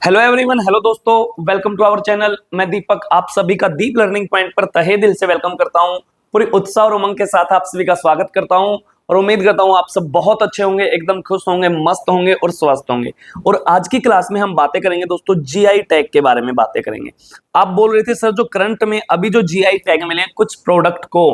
Hello everyone, hello दोस्तों, welcome to our channel. मैं दीपक आप सभी का दीप लर्निंग पॉइंट पर तहे दिल से वेलकम करता हूं। पूरी उत्साह और उमंग के साथ आप सभी का स्वागत करता हूं और उम्मीद करता हूं आप सब बहुत अच्छे होंगे, एकदम खुश होंगे, मस्त होंगे और स्वस्थ होंगे। और आज की क्लास में हम बातें करेंगे दोस्तों, जीआई टैग के बारे में बातें करेंगे। आप बोल रहे थे सर जो करंट में अभी जो जीआई टैग मिले कुछ प्रोडक्ट को,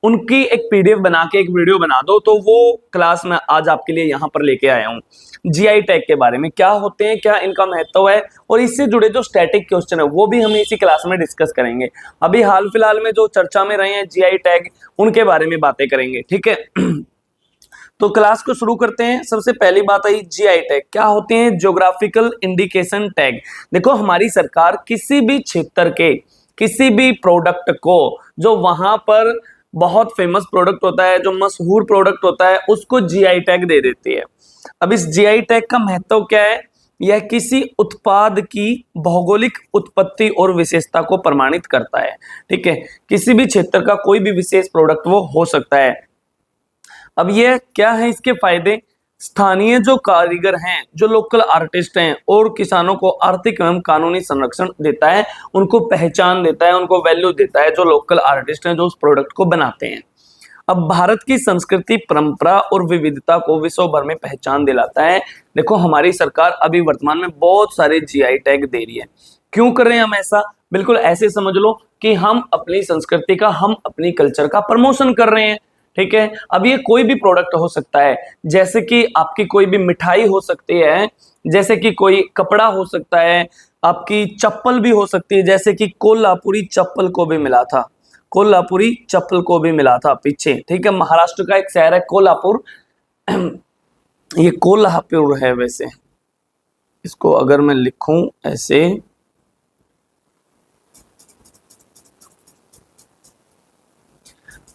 उनकी एक पीडीएफ बना के एक वीडियो बना दो, तो वो क्लास में आज आपके लिए यहां पर लेके आया हूं। जीआई टैग के बारे में क्या होते हैं, क्या इनका महत्व है और इससे जुड़े जो स्टैटिक क्वेश्चन है वो भी हम इसी क्लास में डिस्कस करेंगे। अभी हाल फिलहाल में जो चर्चा में रहे हैं जीआई टैग, उनके बारे में बातें करेंगे, ठीक है। तो क्लास को शुरू करते हैं। सबसे पहली बात आई जीआई टैग क्या होते हैं। Geographical indication tag. देखो हमारी सरकार किसी भी क्षेत्र के किसी भी प्रोडक्ट को, जो वहां पर बहुत फेमस प्रोडक्ट होता है, जो मशहूर प्रोडक्ट होता है, उसको जीआई टैग दे देती है। अब इस जीआई टैग का महत्व क्या है। यह किसी उत्पाद की भौगोलिक उत्पत्ति और विशेषता को प्रमाणित करता है, ठीक है। किसी भी क्षेत्र का कोई भी विशेष प्रोडक्ट वो हो सकता है। अब ये क्या है इसके फायदे। स्थानीय जो कारीगर हैं, जो लोकल आर्टिस्ट हैं, और किसानों को आर्थिक एवं कानूनी संरक्षण देता है, उनको पहचान देता है, उनको वैल्यू देता है, जो लोकल आर्टिस्ट हैं जो उस प्रोडक्ट को बनाते हैं। अब भारत की संस्कृति, परंपरा और विविधता को विश्व भर में पहचान दिलाता है। देखो हमारी सरकार अभी वर्तमान में बहुत सारे जीआई टैग दे रही है। क्यों कर रहे हैं हम ऐसा। बिल्कुल ऐसे समझ लो कि हम अपनी संस्कृति का, हम अपनी कल्चर का प्रमोशन कर रहे हैं, ठीक है। अब ये कोई भी प्रोडक्ट हो सकता है, जैसे कि आपकी कोई भी मिठाई हो सकती है, जैसे कि कोई कपड़ा हो सकता है, आपकी चप्पल भी हो सकती है, जैसे कि कोल्हापुरी चप्पल को भी मिला था, कोल्हापुरी चप्पल को भी मिला था पीछे, ठीक है। महाराष्ट्र का एक शहर है कोल्हापुर। ये कोल्हापुर है वैसे, इसको अगर मैं लिखूं ऐसे,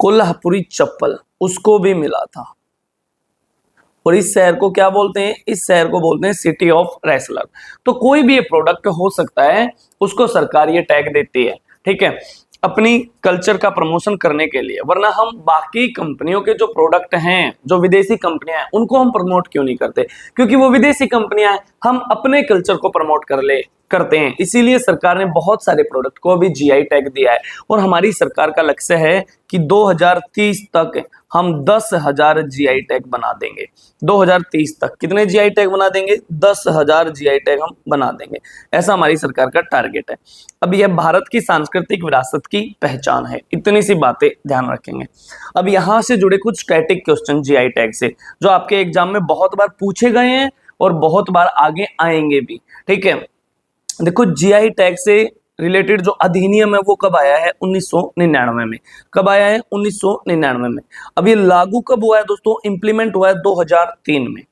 कोल्हापुरी चप्पल, उसको भी मिला था। और इस शहर को क्या बोलते हैं, इस शहर को बोलते हैं सिटी ऑफ रेसलर। तो कोई भी ये प्रोडक्ट हो सकता है, उसको सरकार ये टैग देती है, ठीक है, अपनी कल्चर का प्रमोशन करने के लिए। वरना हम बाकी कंपनियों के जो प्रोडक्ट हैं, जो विदेशी कंपनियां हैं, उनको हम प्रमोट क्यों नहीं करते। क्योंकि वो विदेशी कंपनियां हैं, हम अपने कल्चर को प्रमोट करते हैं। इसीलिए सरकार ने बहुत सारे प्रोडक्ट को अभी जीआई टैग दिया है। और हमारी सरकार का लक्ष्य है कि 2030 तक हम 10,000 जीआई टैग बना देंगे। 2030 तक कितने जीआई टैग बना देंगे, 10,000 जीआई टैग हम बना देंगे। ऐसा हमारी सरकार का टारगेट है। अब यह भारत की सांस्कृतिक विरासत की पहचान है। इतनी सी बातें ध्यान रखेंगे। अब यहां से जुड़े कुछ स्टैटिक क्वेश्चन जीआई टैग से, जो आपके एग्जाम में बहुत बार पूछे गए हैं और बहुत बार आगे आएंगे भी, ठीक है। देखो जीआई टैग से रिलेटेड जो अधिनियम है वो कब आया है, 1999 में। कब आया है, 1999 में। अब ये लागू कब हुआ है दोस्तों, इंप्लीमेंट हुआ है 2003 में।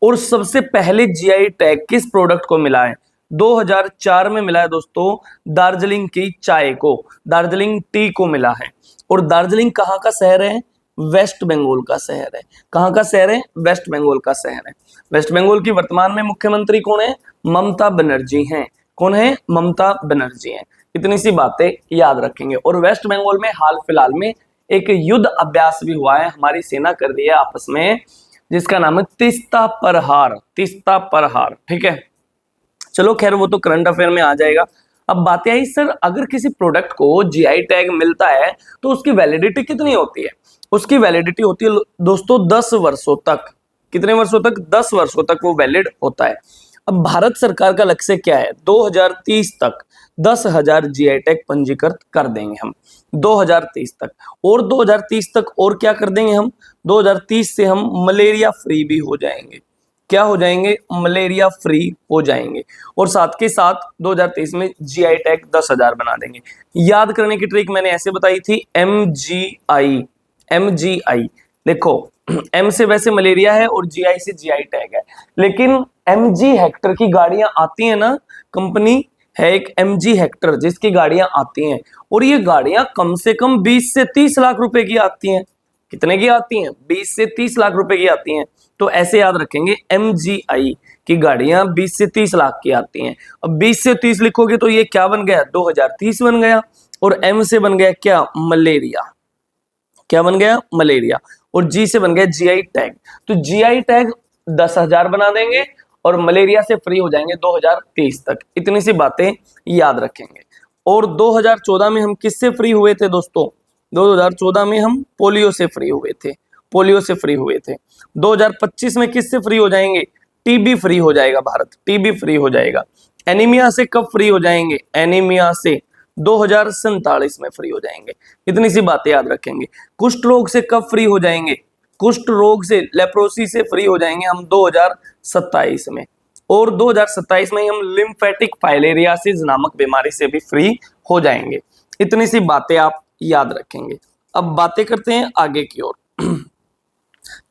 और सबसे पहले जीआई टैग किस प्रोडक्ट को मिला है, 2004 में मिला है दोस्तों, दार्जिलिंग की चाय को, दार्जिलिंग टी को मिला है। और दार्जिलिंग कहाँ का शहर है, वेस्ट बंगाल का शहर है। कहाँ का शहर है, वेस्ट बंगाल का शहर है। वेस्ट बंगाल की वर्तमान में मुख्यमंत्री कौन है, ममता बनर्जी हैं। कौन है, ममता बनर्जी हैं। इतनी सी बातें याद रखेंगे। और वेस्ट बंगाल में हाल फिलहाल में एक युद्ध अभ्यास भी हुआ है, हमारी सेना कर रही है आपस में, जिसका नाम है तीस्ता प्रहार, तीस्ता प्रहार, ठीक है। चलो खैर वो तो करंट अफेयर में आ जाएगा। अब बातें आई सर, अगर किसी प्रोडक्ट को जीआई टैग मिलता है तो उसकी वैलिडिटी कितनी होती है। उसकी वैलिडिटी होती है दोस्तों 10 वर्षों तक। कितने वर्षों तक, 10 वर्षों तक वो वैलिड होता है। अब भारत सरकार का लक्ष्य क्या है, 2030 तक 10,000 जीआई टैग पंजीकृत कर देंगे हम, 2030 तक। और 2030 तक और क्या कर देंगे हम, 2030 से हम मलेरिया फ्री भी हो जाएंगे। क्या हो जाएंगे, मलेरिया फ्री हो जाएंगे। और साथ के साथ 2023 में जीआई टैग 10,000 बना देंगे। याद करने की ट्रिक मैंने ऐसे बताई थी, MGI, MGI। देखो एम से वैसे मलेरिया है और जीआई से जीआई टैग है, लेकिन MG हेक्टर की गाड़ियां आती हैं ना, कंपनी है एक MG हेक्टर जिसकी गाड़ियां आती हैं, और ये गाड़ियां कम से कम 20 से 30 लाख रुपए की आती हैं। कितने की आती हैं, 20 से 30 लाख रुपए की आती हैं। तो ऐसे याद रखेंगे, MGI की गाड़ियां 20 से 30 लाख की आती हैं। अब 20 से 30 लिखोगे तो ये क्या बन गया, 2030 बन गया। और M से बन गया क्या, मलेरिया। क्या बन गया, मलेरिया। और G से बन गया जीआई टैग। तो जीआई टैग 10,000 बना देंगे और मलेरिया से फ्री हो जाएंगे 2030 तक। इतनी सी बातें याद रखेंगे। और 2014 में हम किससे फ्री हुए थे दोस्तों? 2014 में हम पोलियो से फ्री हुए थे, पोलियो से फ्री हुए थे। 2025 में किससे फ्री हो जाएंगे? टीबी फ्री हो जाएगा भारत, टीबी फ्री हो जाएगा। एनीमिया से कब फ्री हो जाएंगे? एनीमिया से 2047 में फ्री हो जाएंगे। इतनी सी बातें याद रखेंगे। कुष्ठ रोग से कब फ्री हो जाएंगे? कुष्ठ रोग से, लेप्रोसी से फ्री हो जाएंगे हम 2027 में। और 2027 में हम लिम्फेटिक फाइलेरियासिस नामक बीमारी से भी फ्री हो जाएंगे। इतनी सी बातें आप याद रखेंगे। अब बातें करते हैं आगे की ओर।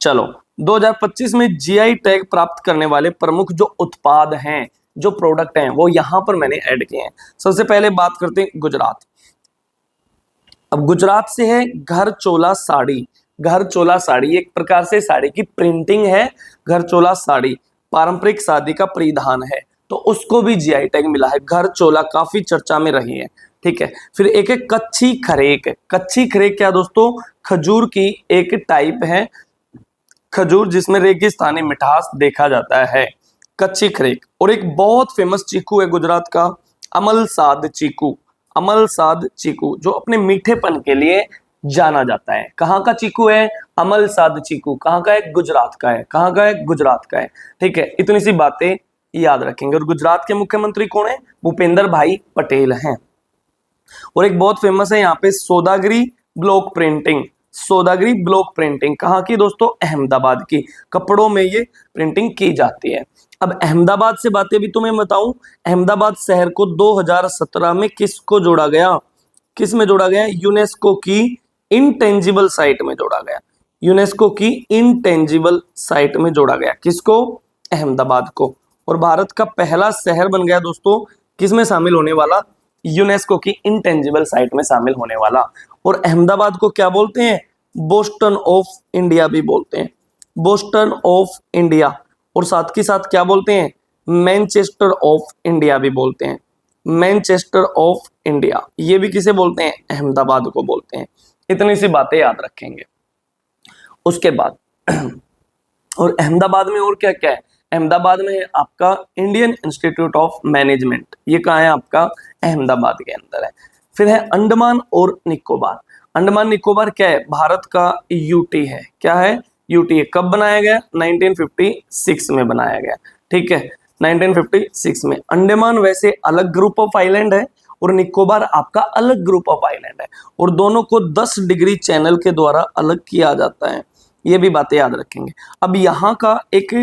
चलो, 2025 में जीआई टैग प्राप्त करने वाले प्रमुख जो उत्पाद हैं, जो प्रोडक्ट हैं, वो यहां पर मैंने ऐड किए हैं। सबसे पहले बात करते हैं गुजरात। अब गुजरात से है घर चोला साड़ी। घर चोला साड़ी एक प्रकार से साड़ी की प्रिंटिंग है। घर चोला साड़ी पारंपरिक शादी का परिधान है, तो उसको भी जीआई टैग मिला है। घर चोला काफी चर्चा में रही है, ठीक है। फिर एक है कच्ची खरेक। कच्ची खरेक क्या दोस्तों? खजूर की एक टाइप है, खजूर जिसमें रेगिस्तानी मिठास देखा जाता है, कच्ची खरेक। और एक बहुत फेमस चीकू है गुजरात का, अमलसाद चीकू। अमलसाद चीकू जो अपने मीठेपन के लिए जाना जाता है। कहाँ का चीकू है? अमलसाद चीकू। कहाँ का है? गुजरात का है। कहाँ का है? गुजरात का है, ठीक है। इतनी सी बातें याद रखेंगे। और गुजरात के मुख्यमंत्री कौन है? भूपेंद्र भाई पटेल हैं। और एक बहुत फेमस है यहाँ पे सौदागरी ब्लॉक प्रिंटिंग। सौदागरी ब्लॉक प्रिंटिंग कहाँ की दोस्तों? अहमदाबाद की। कपड़ों में ये प्रिंटिंग की जाती है। अब अहमदाबाद से बातें भी तुम्हें बताऊं। अहमदाबाद शहर को 2017 में किसको जोड़ा गया? किस में जोड़ा गया? यूनेस्को की इंटेंजिबल साइट में जोड़ा गया। यूनेस्को की इंटेंजिबल साइट में जोड़ा गया। किसको? अहमदाबाद को। और भारत का पहला शहर बन गया दोस्तों किस में शामिल होने वाला? यूनेस्को की इंटेंजिबल साइट में शामिल होने वाला। और अहमदाबाद को क्या बोलते हैं? बोस्टन ऑफ इंडिया भी बोलते हैं, बोस्टन ऑफ इंडिया। और साथ के साथ क्या बोलते हैं? मैनचेस्टर ऑफ इंडिया भी बोलते हैं, मैनचेस्टर ऑफ इंडिया। ये भी किसे बोलते हैं? अहमदाबाद को बोलते हैं। इतनी सी बातें याद रखेंगे। उसके बाद और अहमदाबाद में और क्या क्या है? अहमदाबाद में है आपका इंडियन इंस्टीट्यूट ऑफ मैनेजमेंट। ये कहाँ है? आपका अहमदाबाद के अंदर है। फिर है अंडमान और निकोबार। अंडमान निकोबार क्या है? भारत का यूटी है। क्या है? यूटी है। कब बनाया गया? 1956 में बनाया गया, ठीक है। 1956 में। अंडमान वैसे अलग ग्रुप ऑफ आइलैंड है और निकोबार आपका अलग ग्रुप ऑफ आइलैंड है, और दोनों को 10 डिग्री चैनल के द्वारा अलग किया जाता है। ये भी बातें याद रखेंगे। अब यहाँ का एक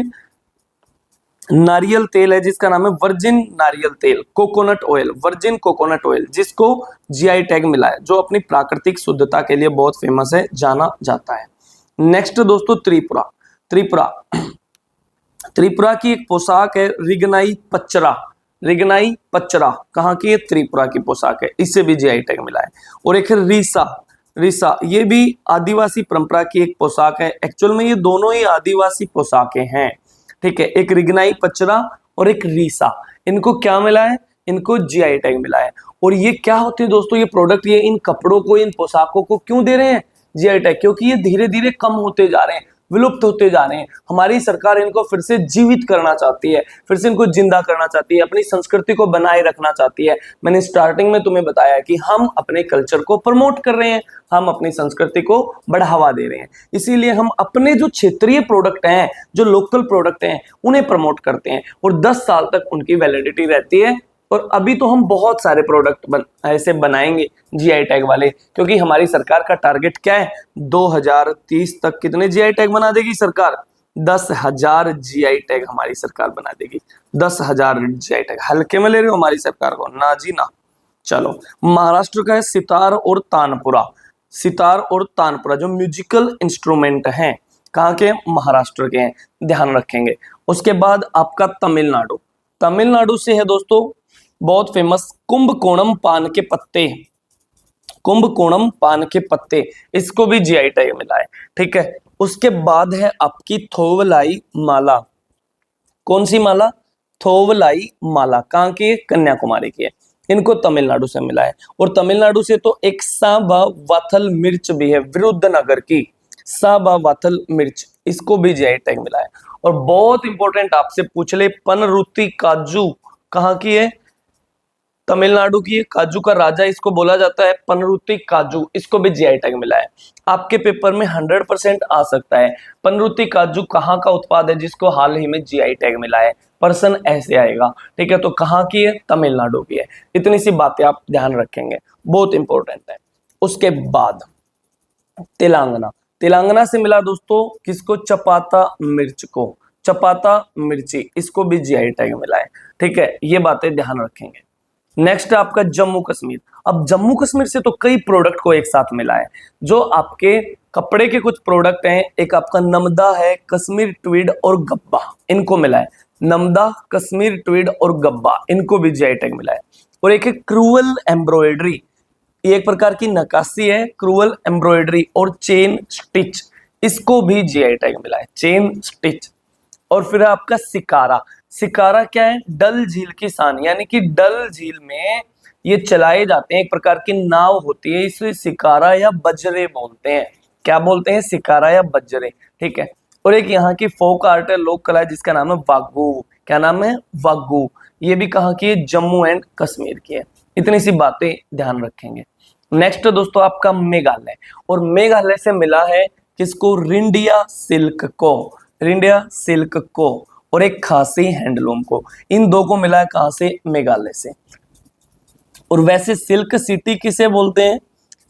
नारियल तेल है जिसका नाम है वर्जिन नारियल तेल, coconut oil, virgin coconut oil, जिसको जीआई टैग मिला है, जो अपनी प्राकृतिक शुद्धता के लिए बहुत फेमस है, जाना जाता है। नेक्स्ट दोस्तों त्रिपुरा। त्रिपुरा त्रिपुरा की एक पोशाक है रिगनाई पचरा। रिगनाई पचरा कहाँ की है? त्रिपुरा की पोशाक है, इससे भी जीआई टैग मिला है। और एक है रीसा। रीसा ये भी आदिवासी परंपरा की एक पोशाक है। एक्चुअल में ये दोनों ही आदिवासी पोशाकें हैं, ठीक है। एक रिगनाई पचरा और एक रीसा, इनको क्या मिला है? इनको जीआई टैग मिला है। और ये क्या होते हैं दोस्तों? ये प्रोडक्ट, ये इन कपड़ों को, इन पोशाकों को क्यों दे रहे हैं जीआई टैग? क्योंकि ये धीरे धीरे कम होते जा रहे हैं, विलुप्त होते जा रहे हैं। हमारी सरकार इनको फिर से जीवित करना चाहती है, फिर से इनको जिंदा करना चाहती है, अपनी संस्कृति को बनाए रखना चाहती है। मैंने स्टार्टिंग में तुम्हें बताया कि हम अपने कल्चर को प्रमोट कर रहे हैं, हम अपनी संस्कृति को बढ़ावा दे रहे हैं। इसीलिए हम अपने जो क्षेत्रीय प्रोडक्ट हैं, जो लोकल प्रोडक्ट हैं, उन्हें प्रमोट करते हैं और 10 साल तक उनकी वैलिडिटी रहती है। और अभी तो हम बहुत सारे प्रोडक्ट ऐसे बनाएंगे जीआई टैग वाले, क्योंकि हमारी सरकार का टारगेट क्या है? 2030 तक कितने जीआई टैग बना देगी सरकार? 10,000 जीआई टैग हमारी सरकार बना देगी। 10,000 जीआई टैग। हल्के में ले रहे हो हमारी सरकार को? ना जी ना। चलो, महाराष्ट्र का है सितार और तानपुरा। सितार और तानपुरा जो म्यूजिकल इंस्ट्रूमेंट हैं, कहाँ के? महाराष्ट्र के हैं, ध्यान रखेंगे। उसके बाद आपका तमिलनाडु। तमिलनाडु से है दोस्तों बहुत फेमस कुंभकोणम पान के पत्ते। कुंभकोणम पान के पत्ते, इसको भी जीआई टैग मिला है, ठीक है। उसके बाद है आपकी थोवलाई माला। कौन सी माला? थोवलाई माला। कहाँ की है? कन्याकुमारी की है। इनको तमिलनाडु से मिला है। और तमिलनाडु से तो एक साबा वाथल मिर्च भी है, विरुद्धनगर की साबा वाथल मिर्च, इसको भी जीआई टैग मिला है। और बहुत इंपॉर्टेंट आपसे पूछ ले, पनरुत्ती काजू कहाँ की है? तमिलनाडु की है। काजू का राजा इसको बोला जाता है, पनरुत्ती काजू, इसको भी जीआई टैग मिला है। आपके पेपर में 100% आ सकता है पनरुत्ती काजू कहाँ का उत्पाद है जिसको हाल ही में जीआई टैग मिला है, पर्सन ऐसे आएगा, ठीक है। तो कहाँ की है? तमिलनाडु की है। इतनी सी बातें आप ध्यान रखेंगे, बहुत इंपॉर्टेंट है। उसके बाद तेलंगाना, तेलंगाना से मिला दोस्तों किसको? चपाता मिर्च को, चपाता मिर्ची, इसको भी जीआई टैग मिला है, ठीक है। ये बातें ध्यान रखेंगे। नेक्स्ट है आपका जम्मू कश्मीर। अब जम्मू कश्मीर से तो कई प्रोडक्ट को एक साथ मिला है, जो आपके कपड़े के कुछ प्रोडक्ट हैं। एक आपका नमदा है, कश्मीर ट्वीड और गब्बा, इनको मिला है। नमदा, कश्मीर ट्वीड और गब्बा, इनको भी जीआई टैग मिला है। और एक है क्रूअल एम्ब्रॉयडरी, ये एक प्रकार की नक्काशी है, क्रूअल एम्ब्रॉयडरी और चेन स्टिच, इसको भी जीआई टैग मिला है, चेन स्टिच। और फिर आपका सिकारा, सिकारा क्या है? डल झील की शान, यानी कि डल झील में ये चलाए जाते हैं, एक प्रकार की नाव होती है, इसे सिकारा या बजरे बोलते हैं। क्या बोलते हैं? सिकारा या बजरे, ठीक है। और एक यहाँ की फोक आर्ट है, लोक कला है, जिसका नाम है वाग्गू। क्या नाम है? वाग्गू। ये भी कहाँ की है? जम्मू एंड कश्मीर की है। इतनी सी बातें ध्यान रखेंगे। नेक्स्ट दोस्तों आपका मेघालय, और मेघालय से मिला है किसको? रिंडिया सिल्क को, रिंडिया सिल्क को, और एक खासी हैंडलूम को। इन दो को मिला है कहां से? मेघालय से। और वैसे सिल्क सिटी किसे बोलते हैं?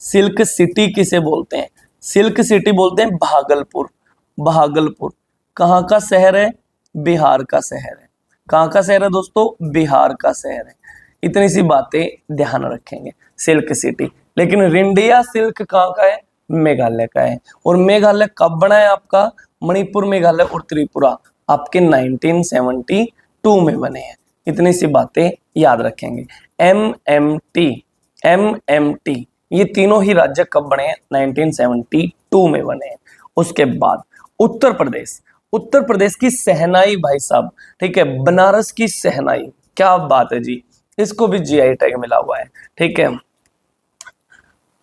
सिल्क सिटी किसे बोलते हैं? सिल्क सिटी बोलते हैं भागलपुर, भागलपुर कहाँ का शहर है? बिहार का शहर है। कहाँ का शहर है दोस्तों? बिहार का शहर है। इतनी सी बातें ध्यान रखेंगे, सिल्क सिटी। लेकिन रिंडिया सिल्क कहाँ का है? मेघालय का है। और मेघालय कब बना है आपका? मणिपुर, मेघालय और त्रिपुरा आपके 1972 में बने हैं। इतनी सी बातें याद रखेंगे। MMT, MMT ये तीनों ही राज्य कब बने हैं? 1972 में बने हैं। उसके बाद उत्तर प्रदेश, उत्तर प्रदेश की शहनाई भाई साहब, ठीक है, बनारस की शहनाई, क्या बात है जी, इसको भी जीआई टैग मिला हुआ है, ठीक है।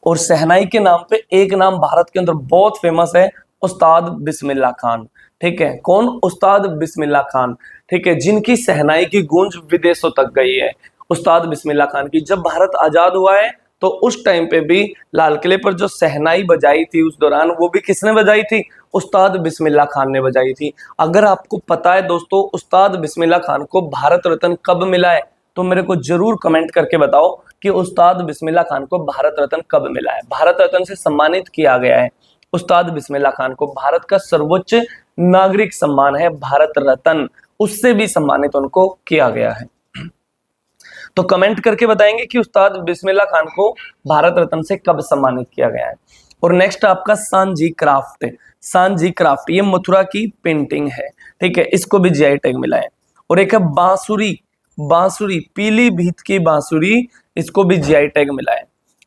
और शहनाई के नाम पे एक नाम भारत के अंदर बहुत फेमस है, उस्ताद बिस्मिल्लाह खान, ठीक है। कौन? उस्ताद बिस्मिल्लाह खान, ठीक है, जिनकी शहनाई की गूंज विदेशों तक गई है। उस्ताद बिस्मिल्लाह खान की, जब भारत आजाद हुआ है तो उस टाइम पे भी लाल किले पर जो शहनाई बजाई थी उस दौरान, वो भी किसने बजाई थी? उस्ताद बिस्मिल्लाह खान ने बजाई थी। अगर आपको पता है दोस्तों उस्ताद बिस्मिल्लाह खान को भारत रत्न कब मिला है, तो मेरे को जरूर कमेंट करके बताओ कि उस्ताद बिस्मिल्लाह खान को भारत रत्न कब मिला है। भारत रत्न से सम्मानित किया गया है उस्ताद बिस्मिल्लाह खान को, भारत का सर्वोच्च नागरिक सम्मान है भारत रत्न, उससे भी सम्मानित उनको किया गया है। तो कमेंट करके बताएंगे कि उस्ताद बिस्मिल्लाह खान को भारत रत्न से कब सम्मानित किया गया है। और नेक्स्ट आपका सांची क्राफ्ट, सांची क्राफ्ट ये मथुरा की पेंटिंग है, ठीक है, इसको भी जीआई टैग मिला है। और एक है बांसुरी, बांसुरी पीलीभीत की बांसुरी, इसको भी जीआई टैग मिला है।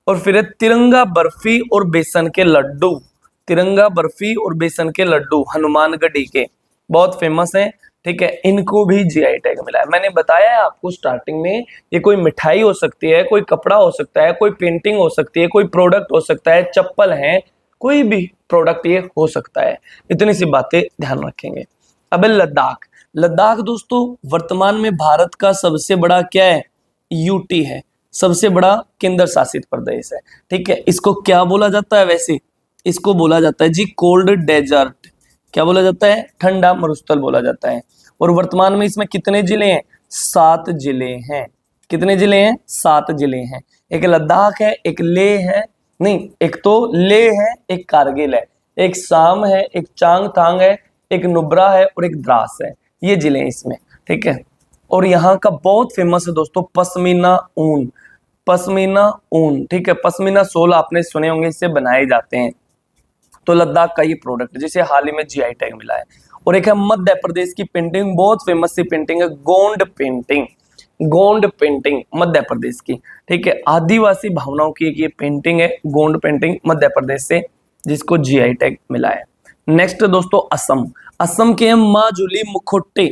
और फिर है तिरंगा बर्फी और बेसन के लड्डू, तिरंगा बर्फी और बेसन के लड्डू हनुमानगढ़ी के, बहुत फेमस है, ठीक है, इनको भी जीआई टैग मिला है। मैंने बताया है आपको स्टार्टिंग में, ये कोई मिठाई हो सकती है, कोई कपड़ा हो सकता है, कोई पेंटिंग हो सकती है, कोई प्रोडक्ट हो सकता है, चप्पल है, कोई भी प्रोडक्ट ये हो सकता है। इतनी सी बातें ध्यान रखेंगे। अब लद्दाख, लद्दाख दोस्तों वर्तमान में भारत का सबसे बड़ा क्या है? यूटी है, सबसे बड़ा केंद्र शासित प्रदेश है, ठीक है। इसको क्या बोला जाता है? वैसे इसको बोला जाता है जी कोल्ड डेजर्ट, क्या बोला जाता है? ठंडा मरुस्थल बोला जाता है। और वर्तमान में इसमें कितने जिले हैं? 7 जिले हैं। कितने जिले हैं? 7 जिले हैं। एक लद्दाख है, एक लेह है, नहीं एक तो लेह है, एक कारगिल है, एक साम है, एक चांगथांग है, एक नुब्रा है और एक द्रास है, ये जिले हैं इसमें, ठीक है। और यहाँ का बहुत फेमस है दोस्तों पश्मीना ऊन, पश्मीना ऊन, ठीक है, पश्मीना शॉल आपने सुने होंगे, इससे बनाए जाते हैं। तो लद्दाख का ये प्रोडक्ट जिसे हाल ही में जीआई टैग मिला है। और एक है मध्य प्रदेश की पेंटिंग, बहुत फेमस सी पेंटिंग है गोंड पेंटिंग, गोंड पेंटिंग मध्य प्रदेश की, ठीक है, आदिवासी भावनाओं की एक ये पेंटिंग है गोंड पेंटिंग मध्य प्रदेश से, जिसको जीआई टैग मिला है। नेक्स्ट दोस्तों असम, असम के माजुली मुखोटे,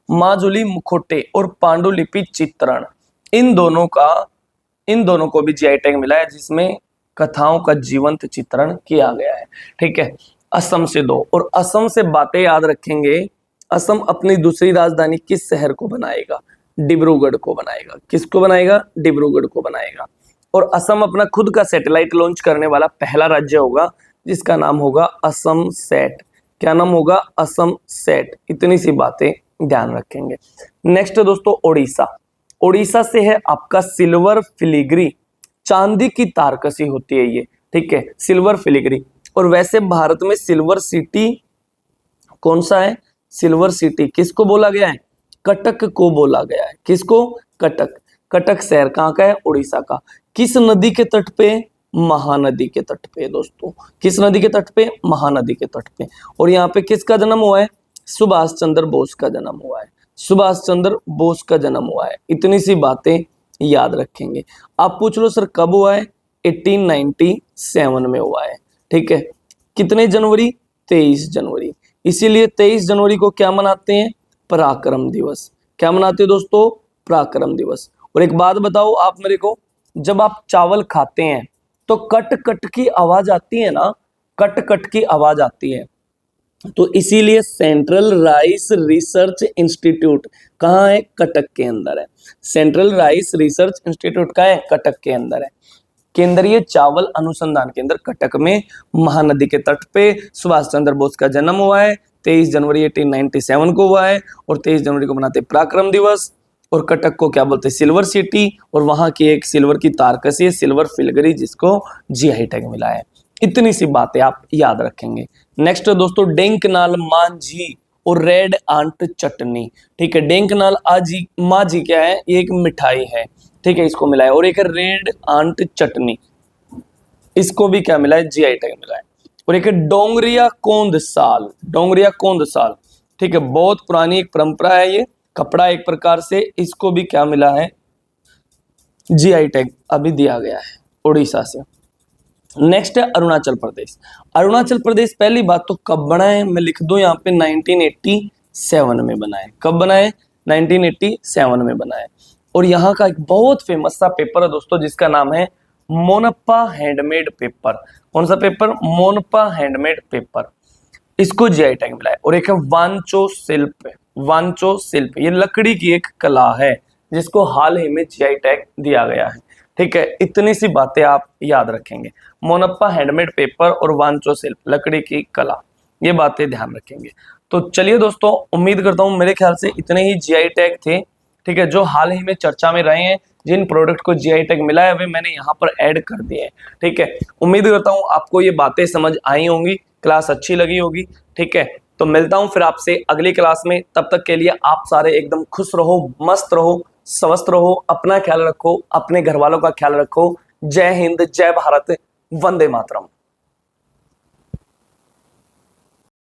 माजुली मुखोटे और पांडुलिपि चित्रण, इन दोनों को भी जीआई टैग मिला है, जिसमें कथाओं का जीवंत चित्रण किया गया है, ठीक है। असम से दो, और असम से बातें याद रखेंगे, असम अपनी दूसरी राजधानी किस शहर को बनाएगा? डिब्रूगढ़ को बनाएगा। किसको बनाएगा? डिब्रूगढ़ को बनाएगा। और असम अपना खुद का सैटेलाइट लॉन्च करने वाला पहला राज्य होगा जिसका नाम होगा असम सेट। क्या नाम होगा? असम सेट। इतनी सी बातें ध्यान रखेंगे। नेक्स्ट दोस्तों ओडिशा। ओडिशा से है आपका सिल्वर फिलिग्री, चांदी की तारकसी होती है ये, ठीक है, सिल्वर फिलिग्री। और वैसे भारत में सिल्वर सिटी कौन सा है? सिल्वर सिटी किसको बोला गया है? कटक को बोला गया है। किसको? कटक। कटक शहर कहाँ का है? उड़ीसा का। किस नदी के तट पे? महानदी के तट पे दोस्तों। किस नदी के तट पे? महानदी के तट पे। और यहाँ पे किसका जन्म हुआ है? सुभाष चंद्र बोस का जन्म हुआ है। सुभाष चंद्र बोस का जन्म हुआ है। इतनी सी बातें याद रखेंगे। आप पूछ लो सर कब हुआ है? 1897 में हुआ है, ठीक है। कितने जनवरी? 23 जनवरी। इसीलिए 23 जनवरी को क्या मनाते हैं? पराक्रम दिवस। क्या मनाते हैं दोस्तों? पराक्रम दिवस। और एक बात बताओ आप मेरे को, जब आप चावल खाते हैं तो कट कट की आवाज आती है ना, कट कट की आवाज आती है। तो इसीलिए सेंट्रल राइस रिसर्च इंस्टीट्यूट कहाँ है? कटक के अंदर है। सेंट्रल राइस रिसर्च इंस्टीट्यूट का है? कटक के अंदर है। केंद्रीय चावल अनुसंधान केंद्र कटक में, महानदी के तट पे सुभाष चंद्र बोस का जन्म हुआ है। 23 जनवरी 1897 को हुआ है। और 23 जनवरी को मनाते पराक्रम दिवस। और कटक को क्या बोलते हैं? Silver city. और वहां की एक सिल्वर की तारकसी है, सिल्वर फिलगरी, जिसको जीआई टैग मिला है। इतनी सी बातें आप याद रखेंगे। नेक्स्ट दोस्तों डेंकनाल मांझी और रेड आंट चटनी, ठीक है। डेंकनाल आजी मांझी क्या है? ये एक मिठाई है, ठीक है, इसको मिला है। और एक रेड आंट चटनी, इसको भी क्या मिला है? जीआई टैग मिला है। और एक डोंगरिया कोंद साल। डोंगरिया कोंद साल, ठीक है, बहुत पुरानी एक परंपरा है, ये कपड़ा एक प्रकार से, इसको भी क्या मिला है? जीआई टैग अभी दिया गया है उड़ीसा से। नेक्स्ट है अरुणाचल प्रदेश। अरुणाचल प्रदेश पहली बात तो कब बना है? मैं लिख दूं यहाँ पे 1987 में बना है। कब बना है? 1987 में बना है। और यहाँ का एक बहुत फेमस सा पेपर है दोस्तों जिसका नाम है मोनप्पा हैंडमेड पेपर। कौन सा पेपर? Monpa handmade paper. इसको जीआई टैग मिला है। और एक है वांचो शिल्प। वांचो शिल्प ये लकड़ी की एक कला है जिसको हाल ही में जीआई टैग दिया गया है, ठीक है। इतनी सी बातें आप याद रखेंगे। मोनप्पा हैंडमेड पेपर और वांचो शिल्प लकड़ी की कला, ये बातें ध्यान रखेंगे। तो चलिए दोस्तों, उम्मीद करता हूं मेरे ख्याल से इतने ही जीआई टैग थे, ठीक है, जो हाल ही में चर्चा में रहे हैं। जिन प्रोडक्ट को जीआई टैग मिला है वे मैंने यहाँ पर ऐड कर दिए हैं, ठीक है। उम्मीद करता हूँ आपको ये बातें समझ आई होंगी, क्लास अच्छी लगी होगी, ठीक है। तो मिलता हूँ फिर आपसे अगली क्लास में। तब तक के लिए आप सारे एकदम खुश रहो, मस्त रहो, स्वस्थ रहो, अपना ख्याल रखो, अपने घर वालों का ख्याल रखो। जय हिंद, जय भारत, वंदे मातरम।